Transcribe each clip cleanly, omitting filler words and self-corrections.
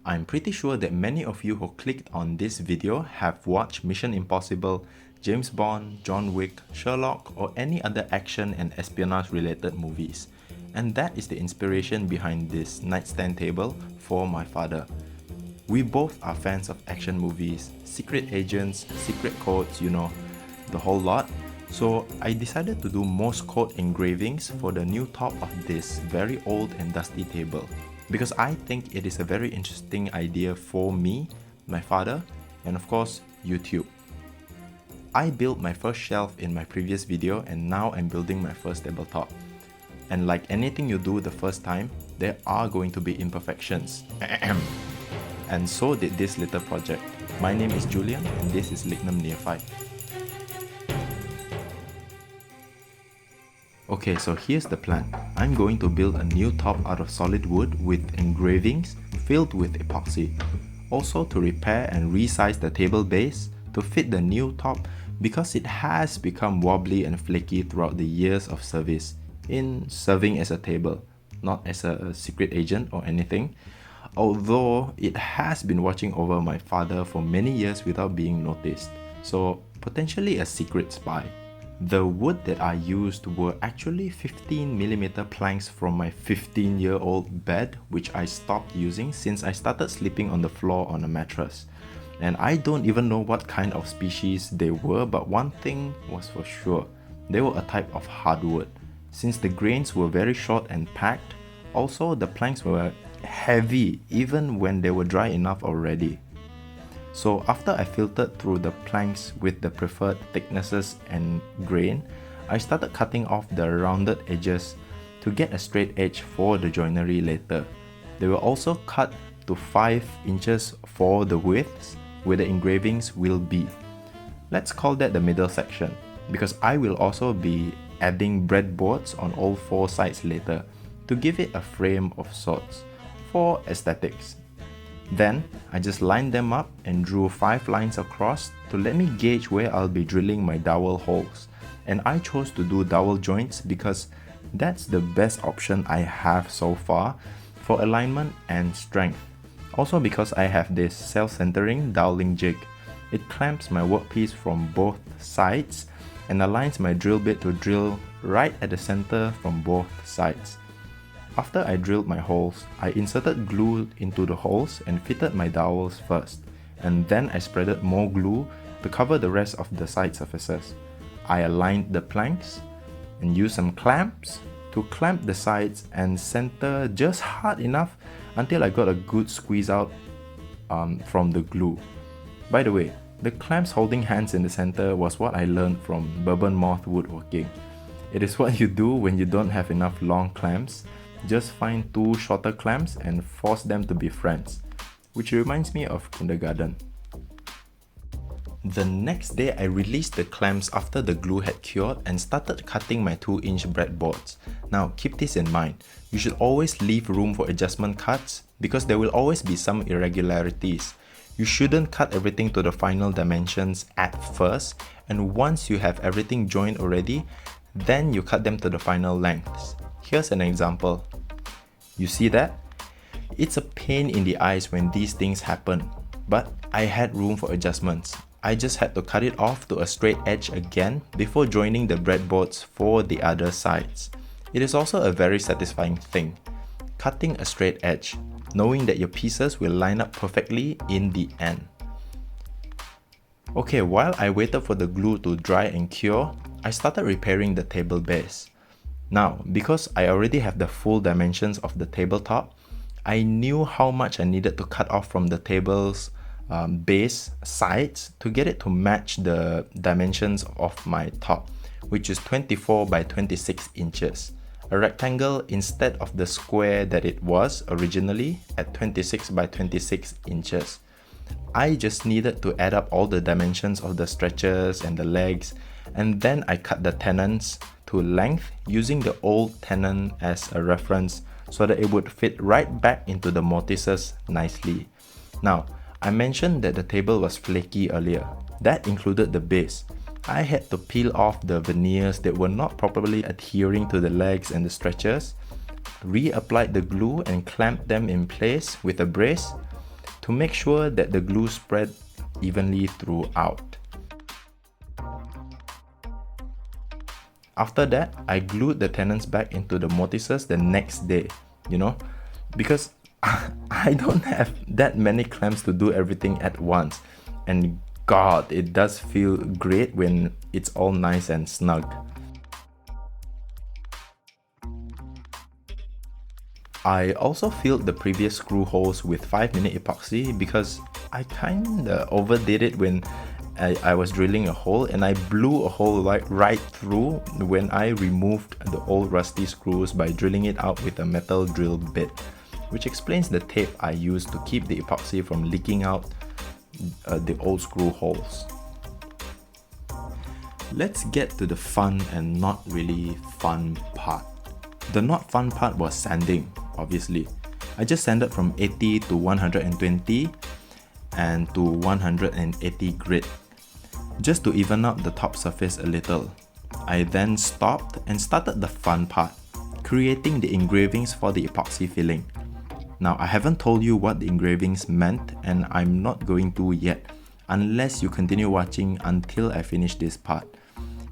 I'm pretty sure that many of you who clicked on this video have watched Mission Impossible, James Bond, John Wick, Sherlock, or any other action and espionage related movies. And that is the inspiration behind this nightstand table for my father. We both are fans of action movies, secret agents, secret codes, the whole lot. So I decided to do Morse code engravings for the new top of this very old and dusty table, because I think it is a very interesting idea for me, my father, and of course YouTube. I built my first shelf in my previous video, and now I'm building my first tabletop. And like anything you do the first time, there are going to be imperfections. And so did this little project. My name is Julian, and this is Lignum Neophyte. Okay, so here's the plan. I'm going to build a new top out of solid wood with engravings filled with epoxy. Also to repair and resize the table base to fit the new top, because it has become wobbly and flaky throughout the years of service in serving as a table, not as a secret agent or anything, although it has been watching over my father for many years without being noticed, so potentially a secret spy. The wood that I used were actually 15mm planks from my 15-year-old bed, which I stopped using since I started sleeping on the floor on a mattress. And I don't even know what kind of species they were, but one thing was for sure, they were a type of hardwood. Since the grains were very short and packed, also the planks were heavy even when they were dry enough already. So after I filtered through the planks with the preferred thicknesses and grain, I started cutting off the rounded edges to get a straight edge for the joinery later. They were also cut to 5 inches for the widths where the engravings will be. Let's call that the middle section, because I will also be adding breadboards on all 4 sides later to give it a frame of sorts for aesthetics. Then I just lined them up and drew 5 lines across to let me gauge where I'll be drilling my dowel holes, and I chose to do dowel joints because that's the best option I have so far for alignment and strength. Also because I have this self-centering doweling jig. It clamps my workpiece from both sides and aligns my drill bit to drill right at the center from both sides. After I drilled my holes, I inserted glue into the holes and fitted my dowels first, and then I spreaded more glue to cover the rest of the side surfaces. I aligned the planks and used some clamps to clamp the sides and center just hard enough until I got a good squeeze out from the glue. By the way, the clamps holding hands in the center was what I learned from bourbon moth woodworking. It is what you do when you don't have enough long clamps. Just find 2 shorter clamps and force them to be friends, which reminds me of kindergarten. The next day I released the clamps after the glue had cured and started cutting my 2-inch breadboards. Now keep this in mind, you should always leave room for adjustment cuts because there will always be some irregularities. You shouldn't cut everything to the final dimensions at first, and once you have everything joined already, then you cut them to the final lengths. Here's an example. You see that? It's a pain in the eyes when these things happen, but I had room for adjustments. I just had to cut it off to a straight edge again before joining the breadboards for the other sides. It is also a very satisfying thing, cutting a straight edge, knowing that your pieces will line up perfectly in the end. Okay, while I waited for the glue to dry and cure, I started repairing the table base. Now, because I already have the full dimensions of the tabletop, I knew how much I needed to cut off from the table's base sides to get it to match the dimensions of my top, which is 24 by 26 inches. A rectangle instead of the square that it was originally at 26 by 26 inches. I just needed to add up all the dimensions of the stretchers and the legs, and then I cut the tenons to length using the old tenon as a reference so that it would fit right back into the mortises nicely. Now, I mentioned that the table was flaky earlier. That included the base. I had to peel off the veneers that were not properly adhering to the legs and the stretchers, reapplied the glue and clamped them in place with a brace, to make sure that the glue spread evenly throughout. After that, I glued the tenons back into the mortises the next day, because I don't have that many clamps to do everything at once. And God, it does feel great when it's all nice and snug. I also filled the previous screw holes with 5-minute epoxy because I kinda overdid it when I was drilling a hole, and I blew a hole right through when I removed the old rusty screws by drilling it out with a metal drill bit, which explains the tape I used to keep the epoxy from leaking out the old screw holes. Let's get to the fun and not really fun part. The not fun part was sanding, obviously. I just sanded from 80 to 120 and to 180 grit, just to even out the top surface a little. I then stopped and started the fun part, creating the engravings for the epoxy filling. Now, I haven't told you what the engravings meant, and I'm not going to yet, unless you continue watching until I finish this part.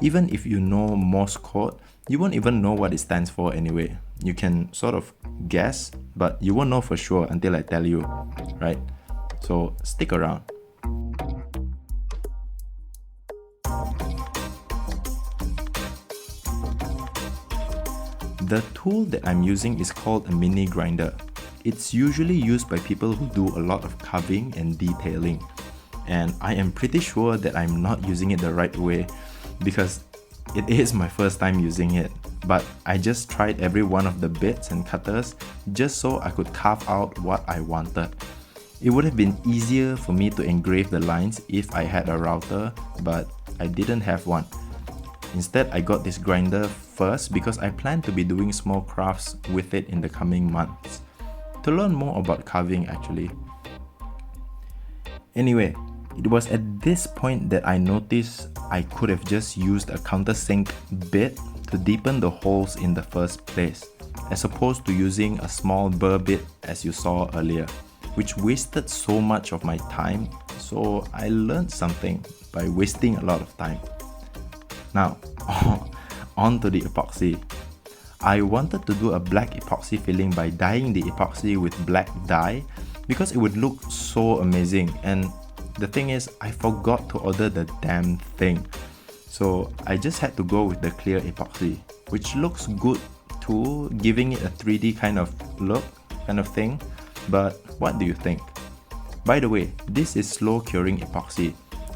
Even if you know Morse code, you won't even know what it stands for anyway. You can sort of guess, but you won't know for sure until I tell you, right? So stick around. The tool that I'm using is called a mini grinder. It's usually used by people who do a lot of carving and detailing. And I am pretty sure that I'm not using it the right way because it is my first time using it. But I just tried every one of the bits and cutters just so I could carve out what I wanted. It would have been easier for me to engrave the lines if I had a router, but I didn't have one. Instead, I got this grinder first because I plan to be doing small crafts with it in the coming months. To learn more about carving actually. Anyway, it was at this point that I noticed I could have just used a countersink bit to deepen the holes in the first place, as opposed to using a small burr bit as you saw earlier, which wasted so much of my time. So I learned something by wasting a lot of time. Now, on to the epoxy. I wanted to do a black epoxy filling by dyeing the epoxy with black dye because it would look so amazing, and the thing is, I forgot to order the damn thing. So I just had to go with the clear epoxy, which looks good too, giving it a 3D kind of look, kind of thing. But what do you think? By the way, this is slow curing epoxy.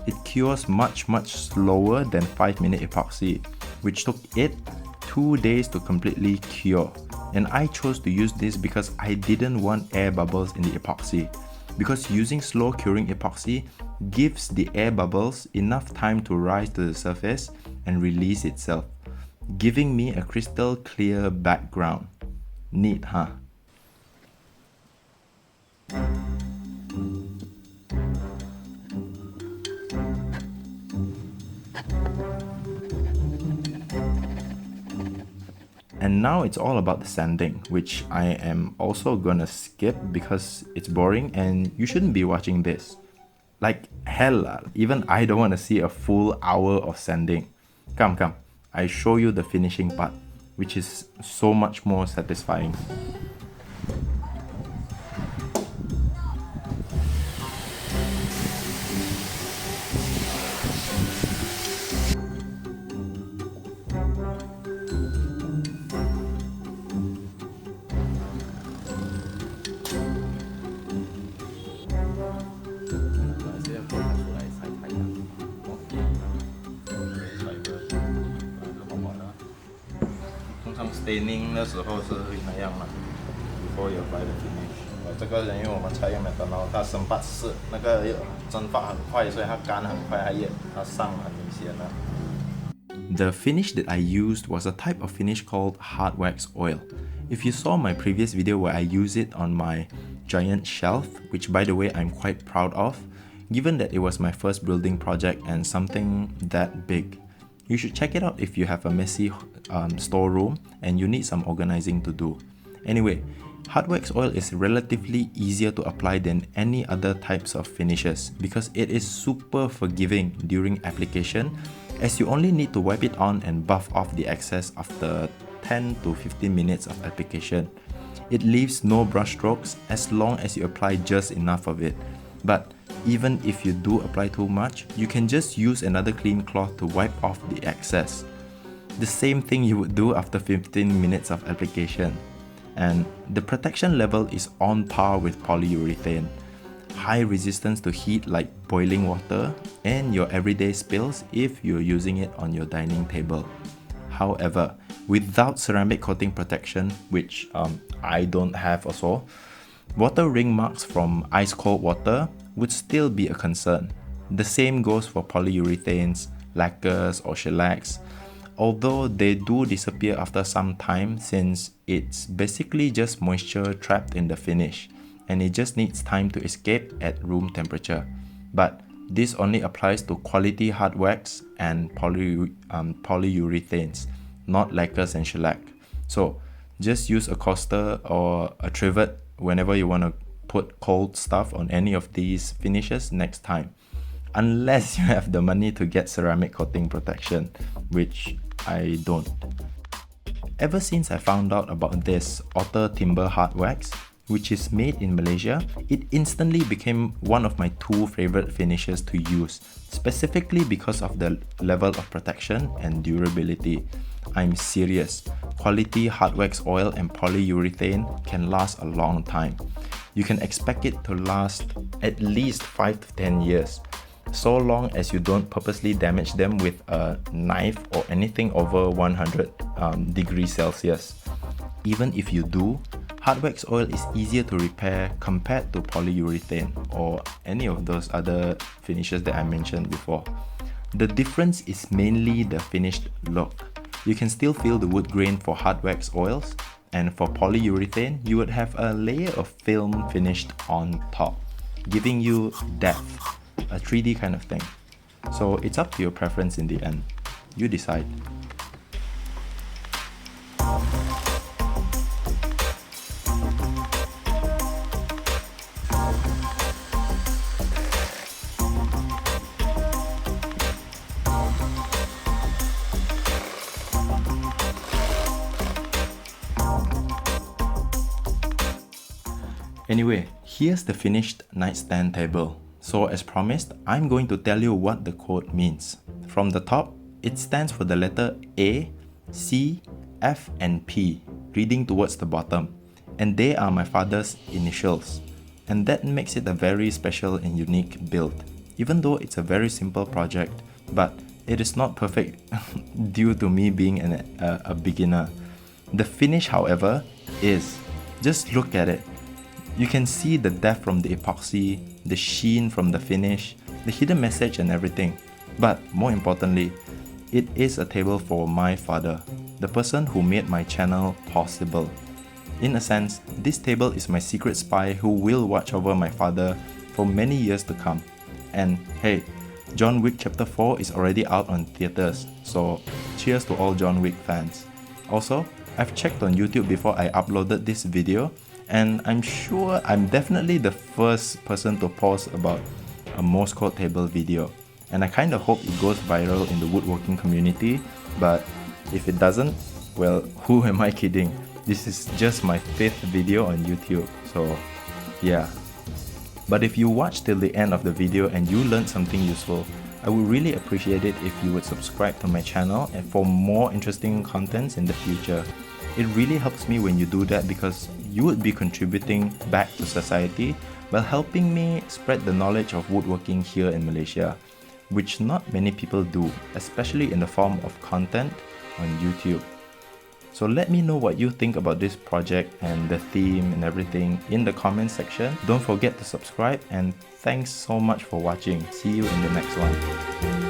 It cures much slower than 5-minute epoxy, which took it 2 days to completely cure. And I chose to use this because I didn't want air bubbles in the epoxy, because using slow curing epoxy gives the air bubbles enough time to rise to the surface and release itself, giving me a crystal clear background. Neat, huh? And now it's all about the sanding, which I am also gonna skip because it's boring and you shouldn't be watching this. Like hell, even I don't want to see a full hour of sanding. Come, I show you the finishing part, which is so much more satisfying. Staining 那时候是会那样嘛 ，before you apply the finish。这个因为我们采用的灯笼，它生发是那个蒸发很快，所以它干很快，它上很明显的。The finish that I used was a type of finish called hard wax oil. If you saw my previous video where I use it on my giant shelf, which by the way I'm quite proud of, given that it was my first building project and something that big. You should check it out if you have a messy storeroom and you need some organizing to do. Anyway, Hard wax oil is relatively easier to apply than any other types of finishes because it is super forgiving during application, as you only need to wipe it on and buff off the excess after 10 to 15 minutes of application. It leaves no brush strokes as long as you apply just enough of it. But even if you do apply too much, you can just use another clean cloth to wipe off the excess. The same thing you would do after 15 minutes of application. And the protection level is on par with polyurethane. High resistance to heat like boiling water and your everyday spills if you're using it on your dining table. However, without ceramic coating protection, which I don't have also, water ring marks from ice cold water would still be a concern. The same goes for polyurethanes, lacquers or shellacs, although they do disappear after some time since it's basically just moisture trapped in the finish and it just needs time to escape at room temperature. But this only applies to quality hard wax and polyurethanes, not lacquers and shellac. So just use a coaster or a trivet whenever you want to put cold stuff on any of these finishes next time, unless you have the money to get ceramic coating protection, which I don't. Ever since I found out about this Otter Timber hard wax, which is made in Malaysia, it instantly became one of my two favorite finishes to use, specifically because of the level of protection and durability. I'm serious, quality hard wax oil and polyurethane can last a long time. You can expect it to last at least 5 to 10 years, so long as you don't purposely damage them with a knife or anything over 100 degrees Celsius. Even if you do, hard wax oil is easier to repair compared to polyurethane or any of those other finishes that I mentioned before. The difference is mainly the finished look. You can still feel the wood grain for hard wax oils, and for polyurethane, you would have a layer of film finished on top, giving you depth, a 3D kind of thing. So it's up to your preference in the end. You decide. Anyway, here's the finished nightstand table. So as promised, I'm going to tell you what the quote means. From the top, it stands for the letter A, C, F and P, reading towards the bottom. And they are my father's initials. And that makes it a very special and unique build, even though it's a very simple project, but it is not perfect due to me being a beginner. The finish, however, is, just look at it. You can see the depth from the epoxy, the sheen from the finish, the hidden message and everything. But more importantly, it is a table for my father, the person who made my channel possible. In a sense, this table is my secret spy who will watch over my father for many years to come. And hey, John Wick Chapter 4 is already out on theaters, so cheers to all John Wick fans. Also, I've checked on YouTube before I uploaded this video, and I'm sure I'm definitely the first person to post about a Morse code table video. And I kind of hope it goes viral in the woodworking community, but if it doesn't, well, who am I kidding? This is just my 5th video on YouTube, so yeah. But if you watch till the end of the video and you learned something useful, I would really appreciate it if you would subscribe to my channel and for more interesting contents in the future. It really helps me when you do that because you would be contributing back to society while helping me spread the knowledge of woodworking here in Malaysia, which not many people do, especially in the form of content on YouTube. So let me know what you think about this project and the theme and everything in the comment section. Don't forget to subscribe, and thanks so much for watching. See you in the next one.